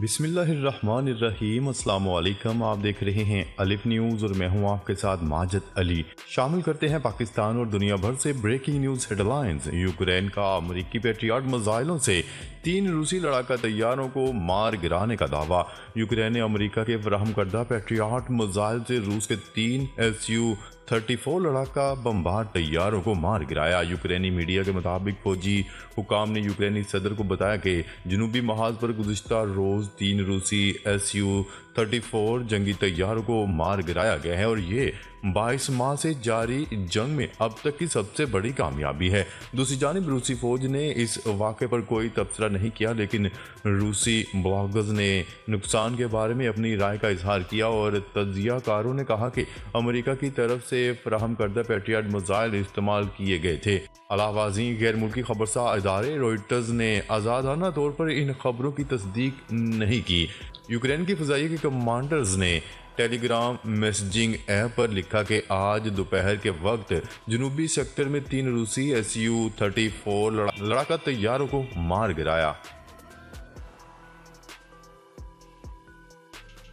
बिस्मिल्लाहिर्रहमानिर्रहीम। अस्सलाम वालेकुम। आप देख रहे हैं अलिफ न्यूज़ और मैं हूं आपके साथ माजिद अली। शामिल करते हैं पाकिस्तान और दुनिया भर से ब्रेकिंग न्यूज़ हेडलाइंस। यूक्रेन का अमेरिकी पेट्रियट मिसाइलों से 3 रूसी लड़ाका तैयारों को मार गिराने का दावा। यूक्रेन ने अमेरिका के फराहम करदा पेट्रियट मिसाइल से रूस के 3 Su-34 लड़ाका बमबार तैयारों को मार गिराया। यूक्रेनी मीडिया के मुताबिक फौजी हुकाम ने यूक्रेनी सदर को बताया कि जनूबी महाज पर गुज़िश्ता रोज़ 3 रूसी Su-34 जंगी तैयारों को मार गिराया गया है और ये 22 माह से जारी जंग में अब तक की सबसे बड़ी कामयाबी है। दूसरी जानिब रूसी फौज ने इस वाक़े पर कोई तबसरा नहीं किया, लेकिन रूसी ब्लॉगर्स ने नुकसान के बारे में अपनी राय का इजहार किया और तज्ज़ियाकारों ने कहा कि अमेरिका की तरफ से फराहम करदा पेट्रियट मिसाइल इस्तेमाल किए गए थे। अलावाज़ी गैर मुल्की खबरसार इदारे रॉयटर्स ने आज़ादाना तौर पर इन खबरों की तस्दीक नहीं की। यूक्रेन की फ़िज़ाई के कमांडर्स ने टेलीग्राम मैसेजिंग ऐप पर लिखा कि आज दोपहर के वक्त जनूबी सेक्टर में 3 रूसी Su-34 लड़ाका तैयारों को मार गिराया।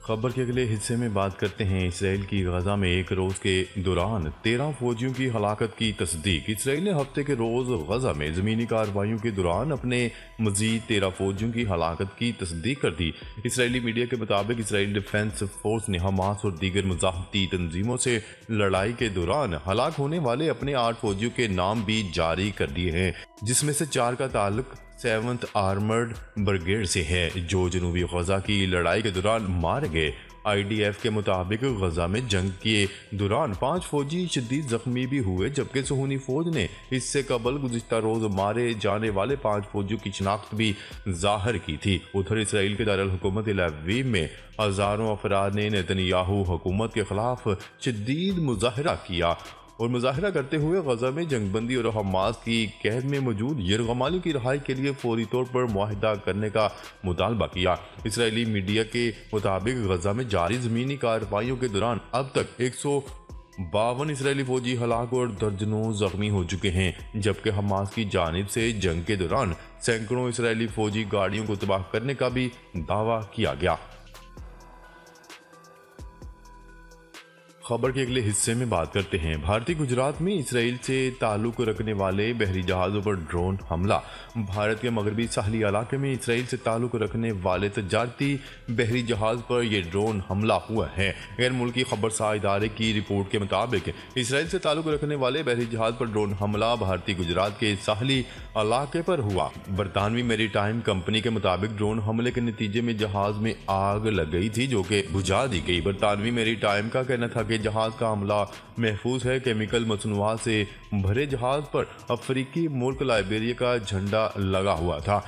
खबर के अगले हिस्से में बात करते हैं इसराइल की गजा में एक रोज़ के दौरान 13 फौजियों की हलाकत की तस्दीक। इसराइल ने हफ्ते के रोज़ गजा में ज़मीनी कार्रवाइयों के दौरान अपने मज़ीद 13 फौजियों की हलाकत की तस्दीक कर दी। इसराइली मीडिया के मुताबिक इसराइल डिफेंस फोर्स ने हमास और दीगर मुजाहिदी तंजीमों से लड़ाई के दौरान हलाक होने वाले अपने 8 फौजियों के नाम भी जारी कर दिए हैं, जिसमें से 4 का ताल्लुक 7th आर्मर्ड ब्रिगेड से है, जो जनूबी गजा की लड़ाई के दौरान मारे गए। IDF के मुताबिक गजा में जंग के दौरान 5 फौजी शदीद जख्मी भी हुए, जबकि सुहूनी फौज ने इससे कबल गुज़िश्ता रोज़ मारे जाने वाले 5 फौजियों की शनाख्त भी ज़ाहिर की थी। उधर इसराइल के दारुल हुकूमत तेल अवीव में हज़ारों अफराद ने नेतन्याहू हुकूमत के खिलाफ शदीद मुजाहरा किया और मुजाहरा करते हुए गजा में जंगबंदी और हमास की कैद में मौजूद यरगमालियों की रहाई के लिए फौरी तौर पर मुआहिदा करने का मुतालबा किया। इसराइली मीडिया के मुताबिक गजा में जारी ज़मीनी कार्रवाइयों के दौरान अब तक 152 इसराइली फौजी हलाक और दर्जनों जख्मी हो चुके हैं, जबकि हमास की जानिब से जंग के दौरान सैकड़ों इसराइली फौजी गाड़ियों को तबाह करने का भी दावा किया गया। खबर के अगले हिस्से में बात करते हैं भारतीय गुजरात में इसराइल से ताल्लुक़ रखने वाले बहरी जहाज़ों पर ड्रोन हमला। भारत के मगरबी साहली इलाके में इसराइल से ताल्लुक़ रखने वाले तजारती बहरी जहाज़ पर यह ड्रोन हमला हुआ है। गैर मुल्की खबरसार इदारे की रिपोर्ट के मुताबिक इसराइल से ताल्लुक़ रखने वाले बहरी जहाज़ पर ड्रोन हमला भारतीय गुजरात के साहली इलाके पर हुआ। बरतानवी मैरीटाइम कंपनी के मुताबिक ड्रोन हमले के नतीजे में जहाज़ में आग लग गई थी, जो कि बुझा दी गई। बरतानवी मैरीटाइम का कहना था कि जहाज का हमला महफूज है। केमिकल मसनूआत से भरे जहाज पर अफ्रीकी मुल्क लाइबेरिया का झंडा लगा हुआ था।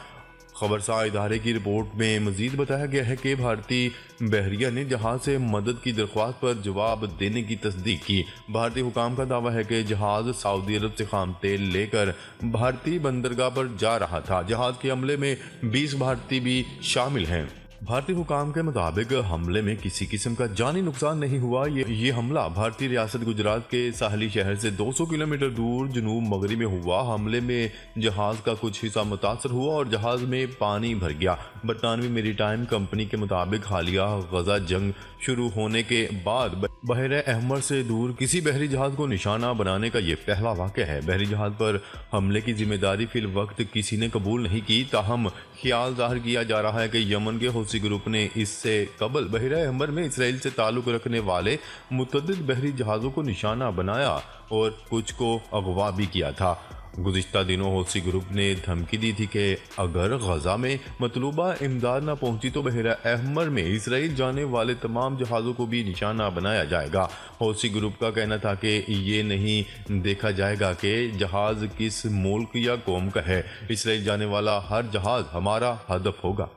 खबरसार इदारे की रिपोर्ट में मजीद बताया गया है कि भारतीय बहरिया ने जहाज से मदद की दरख्वास्त पर जवाब देने की तस्दीक की। भारतीय हुकाम का दावा है कि जहाज सऊदी अरब से खाम तेल लेकर भारतीय बंदरगाह पर जा रहा था। जहाज के हमले में 20 भारतीय भी शामिल हैं। भारतीय हुकाम के मुताबिक हमले में किसी किस्म का जानी नुकसान नहीं हुआ। ये हमला भारतीय रियासत गुजरात के साहली शहर से 200 किलोमीटर दूर जनूब मगरब में हुआ। हमले में जहाज का कुछ हिस्सा मुतासर हुआ और जहाज में पानी भर गया। बरतानवी मैरीटाइम कंपनी के मुताबिक हालिया गजा जंग शुरू होने के बाद बहरे अहमर से दूर किसी बहरी जहाज को निशाना बनाने का यह पहला वाक़या है। बहरी जहाज पर हमले की जिम्मेदारी फिल वक्त किसी ने कबूल नहीं की, ताहम ख्याल जाहिर किया जा रहा है कि यमन के हौसी ग्रुप ने इससे कबल बहरे अहमर में इसराइल से ताल्लुक़ रखने वाले मुतअद्दिद बहरी जहाज़ों को निशाना बनाया और कुछ को अगवा भी किया था। गुज़िश्ता दिनों हौसी ग्रुप ने धमकी दी थी कि अगर गजा में मतलूबा इमदाद न पहुंची तो बहरा अहमर में इसराइल जाने वाले तमाम जहाज़ों को भी निशाना बनाया जाएगा। हौसी ग्रुप का कहना था कि ये नहीं देखा जाएगा कि जहाज़ किस मुल्क या कौम का है, इसराइल जाने वाला हर जहाज़ हमारा हदफ होगा।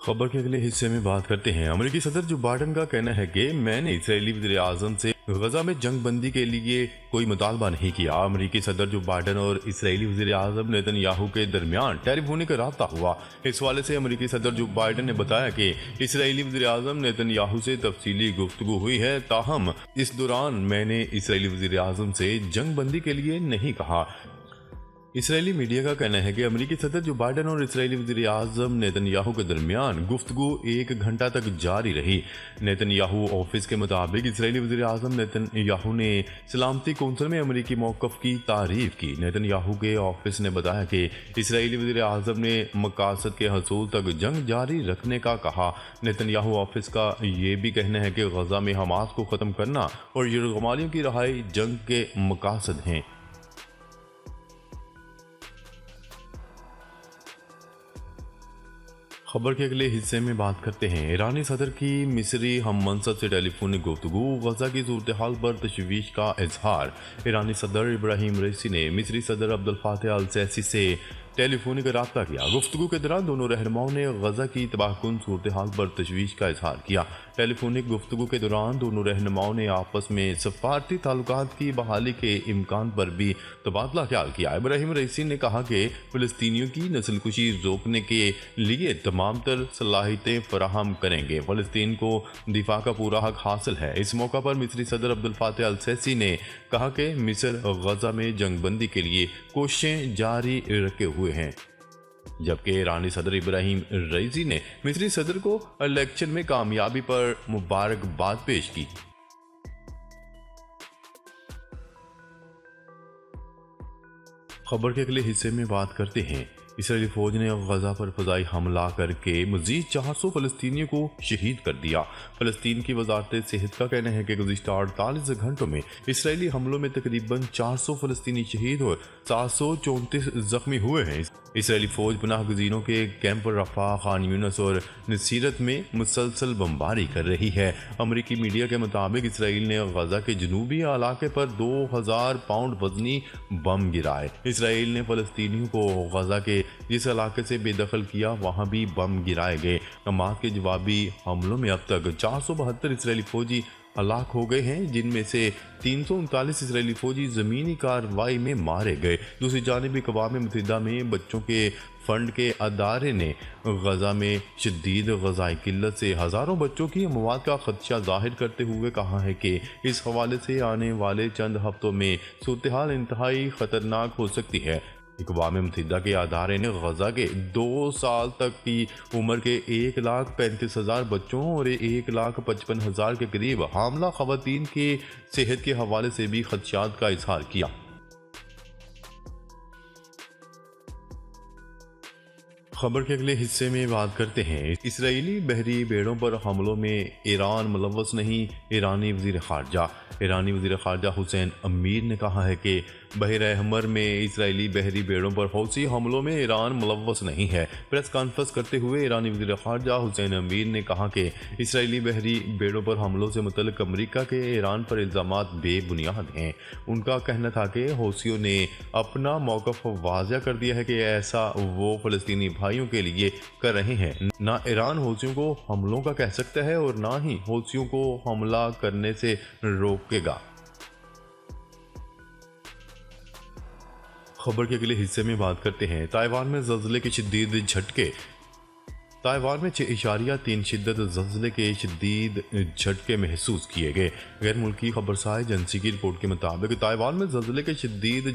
खबर के अगले हिस्से में बात करते हैं अमेरिकी सदर जो बाइडन का कहना है कि मैंने इसराइली वज़ीर-ए-आज़म से गजा में जंग बंदी के लिए कोई मुतालबा नहीं किया। अमेरिकी सदर जो बाइडन और इसराइली वज़ीर-ए-आज़म नेतन्याहू के दरमियान टेलीफोनिक राब्ता हुआ। इस हवाले से अमेरिकी सदर जो बाइडन ने बताया कि इसराइली वज़ीर-ए-आज़म नेतन्याहू से तफसीली गुफ्तगू हुई है, ताहम इस दौरान मैंने इसराइली वज़ीर-ए-आज़म से जंग बंदी के लिए नहीं कहा। اسرائیلی میڈیا کا کہنا ہے کہ امریکی صدر جو بائیڈن اور اسرائیلی وزیر اعظم نیتن یاہو کے درمیان گفتگو 1 گھنٹہ تک جاری رہی۔ نیتن یاہو آفس کے مطابق اسرائیلی وزیر اعظم نیتن یاہو نے سلامتی کونسل میں امریکی موقف کی تعریف کی۔ نیتن یاہو کے آفس نے بتایا کہ اسرائیلی وزیر اعظم نے مقاصد کے حصول تک جنگ جاری رکھنے کا کہا۔ نیتن یاہو آفس کا یہ بھی کہنا ہے کہ غزہ میں حماس کو ختم کرنا اور یرغمالیوں کی رہائی جنگ کے مقاصد ہیں۔ خبر کے اگلے حصے میں بات کرتے ہیں ایرانی صدر کی مصری ہم منصب سے ٹیلی فونک گفتگو، غزہ کی صورتحال پر تشویش کا اظہار۔ ایرانی صدر ابراہیم رئیسی نے مصری صدر عبد الفاتح السیسی سے ٹیلی فونک رابطہ کیا۔ گفتگو کے دوران دونوں رہنماؤں نے غزہ کی تباہ کن صورتحال پر تشویش کا اظہار کیا۔ ٹیلی فونک گفتگو کے دوران دونوں رہنماؤں نے آپس میں سفارتی تعلقات کی بحالی کے امکان پر بھی تبادلہ خیال کیا۔ ابراہیم رئیسی نے کہا کہ فلسطینیوں کی نسل کشی روکنے کے لیے تمام تر صلاحیتیں فراہم کریں گے۔ فلسطین کو دفاع کا پورا حق حاصل ہے۔ اس موقع پر مصری صدر عبد الفاتح السیسی نے کہا کہ مصر غزہ میں جنگ بندی کے لیے کوششیں جاری رکھے ہوئے ہیں، جبکہ ایرانی صدر ابراہیم رئیسی نے مصری صدر کو الیکشن میں کامیابی پر مبارکباد پیش کی۔ خبر کے اگلے حصے میں بات کرتے ہیں اسرائیلی فوج نے غزہ پر فضائی حملہ کر کے مزید 400 فلسطینیوں کو شہید کر دیا۔ فلسطین کی وزارت صحت کا کہنا ہے کہ گزشتہ 48 گھنٹوں میں اسرائیلی حملوں میں تقریباً 400 فلسطینی شہید اور 734 زخمی ہوئے ہیں۔ اسرائیلی فوج پناہ گزینوں کے کیمپ رفح، خان یونس اور نصیرت میں مسلسل بمباری کر رہی ہے۔ امریکی میڈیا کے مطابق اسرائیل نے غزہ کے جنوبی علاقے پر 2000 پاؤنڈ وزنی بم گرائے۔ اسرائیل نے فلسطینیوں کو غزہ کے جس علاقے سے بے دخل کیا وہاں بھی بم گرائے گئے۔ حماس کے جوابی حملوں میں اب تک 472 اسرائیلی فوجی ہلاک ہو گئے ہیں، جن میں سے 339 اسرائیلی فوجی زمینی کارروائی میں مارے گئے۔ دوسری جانب اقوام متحدہ میں بچوں کے فنڈ کے ادارے نے غزہ میں شدید غذائی قلت سے ہزاروں بچوں کی اموات کا خدشہ ظاہر کرتے ہوئے کہا ہے کہ اس حوالے سے آنے والے چند ہفتوں میں صورتحال انتہائی خطرناک ہو سکتی ہے۔ اقوام متحدہ کے ادارے نے غزہ کے 2 سال تک کی عمر کے 1,35,000 بچوں اور 1,55,000 کے قریب حاملہ خواتین کی صحت کے حوالے سے بھی خدشات کا اظہار کیا۔ خبر کے اگلے حصے میں بات کرتے ہیں اسرائیلی بحری بیڑوں پر حملوں میں ایران ملوث نہیں، ایرانی وزیر خارجہ۔ ایرانی وزیر خارجہ حسین امیر نے کہا ہے کہ بحر احمر میں اسرائیلی بحری بیڑوں پر حوثی حملوں میں ایران ملوث نہیں ہے۔ پریس کانفرنس کرتے ہوئے ایرانی وزیر خارجہ حسین امیر نے کہا کہ اسرائیلی بحری بیڑوں پر حملوں سے متعلق امریکہ کے ایران پر الزامات بے بنیاد ہیں۔ ان کا کہنا تھا کہ حوثیوں نے اپنا موقف واضح کر دیا ہے کہ ایسا وہ فلسطینی بھائیوں کے لیے کر رہے ہیں۔ نہ ایران حوثیوں کو حملوں کا کہہ سکتا ہے اور نہ ہی حوثیوں کو حملہ کرنے سے روکے گا۔ خبر کے اگلے حصے میں بات کرتے ہیں تائیوان میں زلزلے کے شدید جھٹکے۔ تائیوان میں 6.3 شدت زلزلے کے شدید جھٹکے محسوس کیے گئے۔ غیر ملکی خبرساز ایجنسی کی رپورٹ کے مطابق تائیوان میں زلزلے کے شدید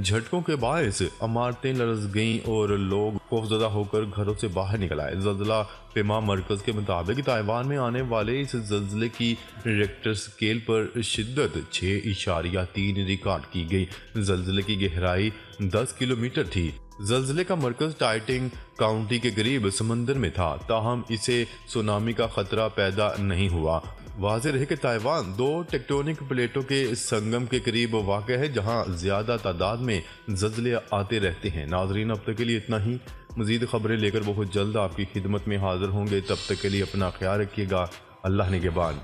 جھٹکوں کے باعث عمارتیں لرز گئیں اور لوگ خوفزدہ ہو کر گھروں سے باہر نکل آئے۔ زلزلہ پیما مرکز کے مطابق تائیوان میں آنے والے اس زلزلے کی ریکٹر اسکیل پر شدت 6.3 ریکارڈ کی گئی۔ زلزلے کی گہرائی 10 کلومیٹر تھی۔ زلزلے کا مرکز ٹائٹنگ کاؤنٹی کے قریب سمندر میں تھا، تاہم اسے سونامی کا خطرہ پیدا نہیں ہوا۔ واضح رہے کہ تائیوان 2 ٹیکٹونک پلیٹوں کے سنگم کے قریب واقع ہے، جہاں زیادہ تعداد میں زلزلے آتے رہتے ہیں۔ ناظرین، اب تک کے لیے اتنا ہی۔ مزید خبریں لے کر بہت جلد آپ کی خدمت میں حاضر ہوں گے۔ تب تک کے لیے اپنا خیال رکھیے گا۔ اللہ نگہبان۔